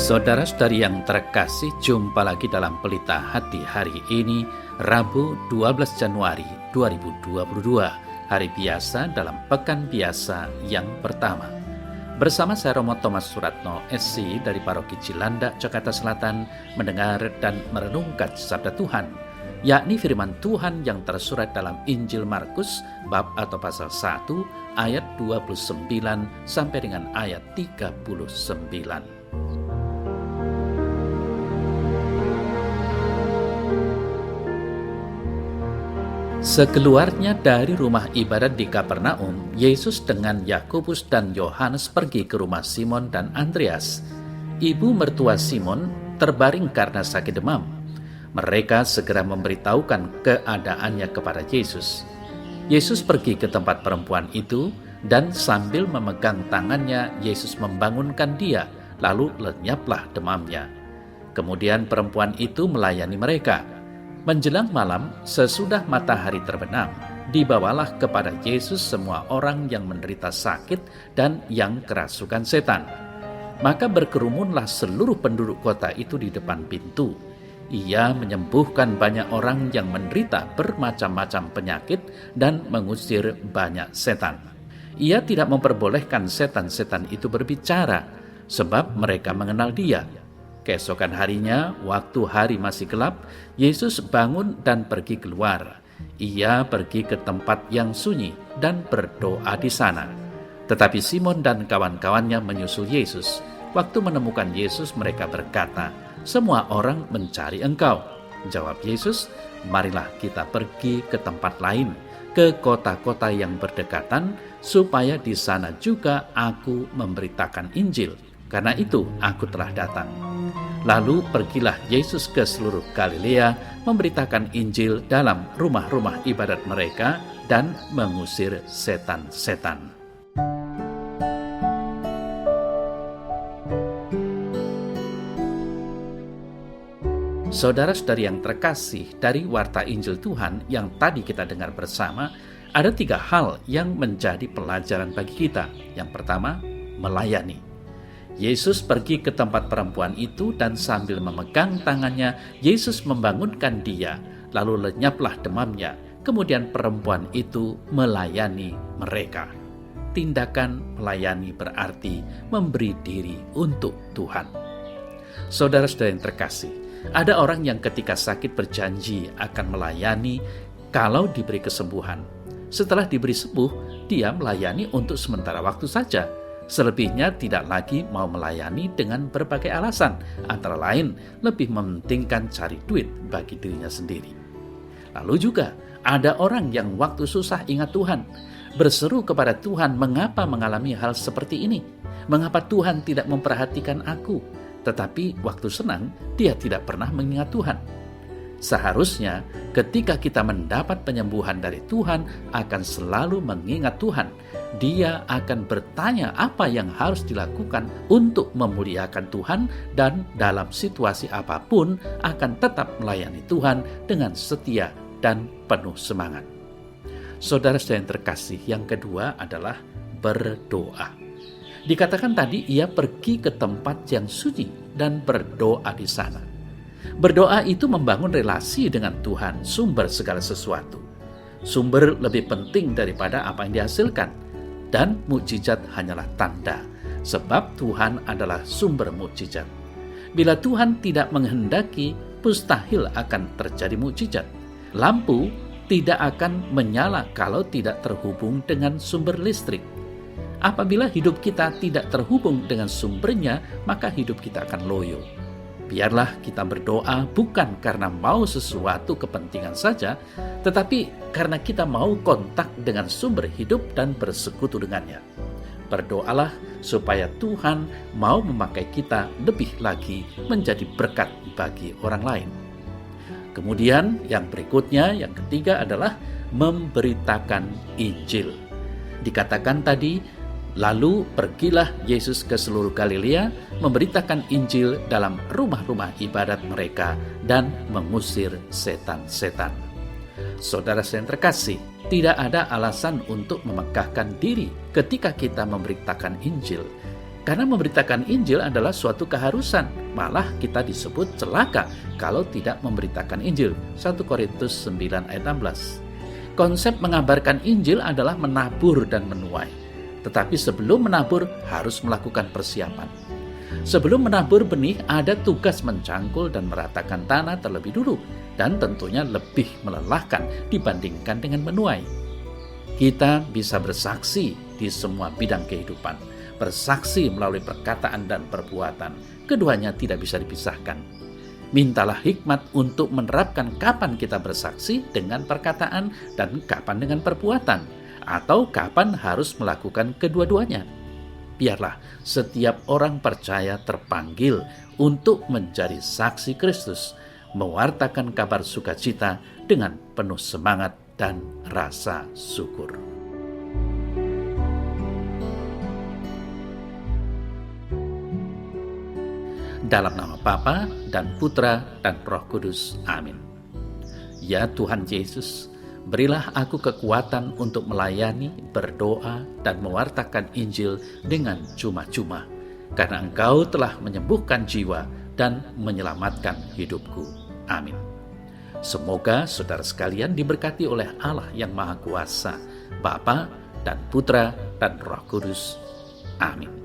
Saudara-saudari yang terkasih, jumpa lagi dalam Pelita Hati hari ini, Rabu 12 Januari 2022, hari biasa dalam Pekan Biasa yang pertama. Bersama saya Romo Thomas Suratno, SC dari Paroki Cilandak, Jakarta Selatan, mendengar dan merenungkan Sabda Tuhan, yakni firman Tuhan yang tersurat dalam Injil Markus, bab atau pasal 1, ayat 29 sampai dengan ayat 39. Sekeluarnya dari rumah ibadat di Kapernaum, Yesus dengan Yakobus dan Yohanes pergi ke rumah Simon dan Andreas. Ibu mertua Simon terbaring karena sakit demam. Mereka segera memberitahukan keadaannya kepada Yesus. Yesus pergi ke tempat perempuan itu dan sambil memegang tangannya, Yesus membangunkan dia, lalu lenyaplah demamnya. Kemudian perempuan itu melayani mereka. Menjelang malam, sesudah matahari terbenam, dibawalah kepada Yesus semua orang yang menderita sakit dan yang kerasukan setan. Maka berkerumunlah seluruh penduduk kota itu di depan pintu. Ia menyembuhkan banyak orang yang menderita bermacam-macam penyakit dan mengusir banyak setan. Ia tidak memperbolehkan setan-setan itu berbicara, sebab mereka mengenal dia. Keesokan harinya, waktu hari masih gelap, Yesus bangun dan pergi keluar. Ia pergi ke tempat yang sunyi dan berdoa di sana. Tetapi Simon dan kawan-kawannya menyusul Yesus. Waktu menemukan Yesus, mereka berkata, "Semua orang mencari Engkau." Jawab Yesus, "Marilah kita pergi ke tempat lain, ke kota-kota yang berdekatan, supaya di sana juga aku memberitakan Injil. Karena itu aku telah datang." Lalu pergilah Yesus ke seluruh Galilea, memberitakan Injil dalam rumah-rumah ibadat mereka dan mengusir setan-setan. Saudara-saudari yang terkasih, dari warta Injil Tuhan yang tadi kita dengar bersama, ada 3 hal yang menjadi pelajaran bagi kita. Yang pertama, melayani. Yesus pergi ke tempat perempuan itu dan sambil memegang tangannya, Yesus membangunkan dia, lalu lenyaplah demamnya. Kemudian perempuan itu melayani mereka. Tindakan melayani berarti memberi diri untuk Tuhan. Saudara-saudara yang terkasih, ada orang yang ketika sakit berjanji akan melayani kalau diberi kesembuhan. Setelah diberi sembuh, dia melayani untuk sementara waktu saja. Selebihnya tidak lagi mau melayani dengan berbagai alasan, antara lain lebih mementingkan cari duit bagi dirinya sendiri. Lalu juga ada orang yang waktu susah ingat Tuhan, berseru kepada Tuhan, "Mengapa mengalami hal seperti ini? Mengapa Tuhan tidak memperhatikan aku?" Tetapi waktu senang, dia tidak pernah mengingat Tuhan. Seharusnya ketika kita mendapat penyembuhan dari Tuhan, akan selalu mengingat Tuhan. Dia akan bertanya apa yang harus dilakukan untuk memuliakan Tuhan, dan dalam situasi apapun akan tetap melayani Tuhan dengan setia dan penuh semangat. Saudara-saudara yang terkasih, yang kedua adalah berdoa. Dikatakan tadi ia pergi ke tempat yang sunyi dan berdoa di sana. Berdoa itu membangun relasi dengan Tuhan, sumber segala sesuatu. Sumber lebih penting daripada apa yang dihasilkan, dan mukjizat hanyalah tanda, sebab Tuhan adalah sumber mukjizat. Bila Tuhan tidak menghendaki, mustahil akan terjadi mukjizat. Lampu tidak akan menyala kalau tidak terhubung dengan sumber listrik. Apabila hidup kita tidak terhubung dengan sumbernya, maka hidup kita akan loyo. Biarlah kita berdoa bukan karena mau sesuatu kepentingan saja, tetapi karena kita mau kontak dengan sumber hidup dan bersekutu dengannya. Berdoalah supaya Tuhan mau memakai kita lebih lagi menjadi berkat bagi orang lain. Kemudian yang berikutnya, yang ketiga adalah memberitakan Injil. Dikatakan tadi, lalu pergilah Yesus ke seluruh Galilea, memberitakan Injil dalam rumah-rumah ibadat mereka dan mengusir setan-setan. Saudara yang terkasih, tidak ada alasan untuk memegahkan diri ketika kita memberitakan Injil. Karena memberitakan Injil adalah suatu keharusan, malah kita disebut celaka kalau tidak memberitakan Injil. 1 Korintus 9 ayat 16. Konsep mengabarkan Injil adalah menabur dan menuai. Tetapi sebelum menabur harus melakukan persiapan. Sebelum menabur benih ada tugas mencangkul dan meratakan tanah terlebih dulu, dan tentunya lebih melelahkan dibandingkan dengan menuai. Kita bisa bersaksi di semua bidang kehidupan, bersaksi melalui perkataan dan perbuatan. Keduanya tidak bisa dipisahkan. Mintalah hikmat untuk menerapkan kapan kita bersaksi dengan perkataan dan kapan dengan perbuatan, atau kapan harus melakukan kedua-duanya. Biarlah setiap orang percaya terpanggil untuk menjadi saksi Kristus, mewartakan kabar sukacita dengan penuh semangat dan rasa syukur. Dalam nama Bapa dan Putra dan Roh Kudus. Amin. Ya Tuhan Yesus, berilah aku kekuatan untuk melayani, berdoa, dan mewartakan Injil dengan cuma-cuma, karena Engkau telah menyembuhkan jiwa dan menyelamatkan hidupku. Amin. Semoga saudara sekalian diberkati oleh Allah yang Maha Kuasa, Bapa dan Putra dan Roh Kudus. Amin.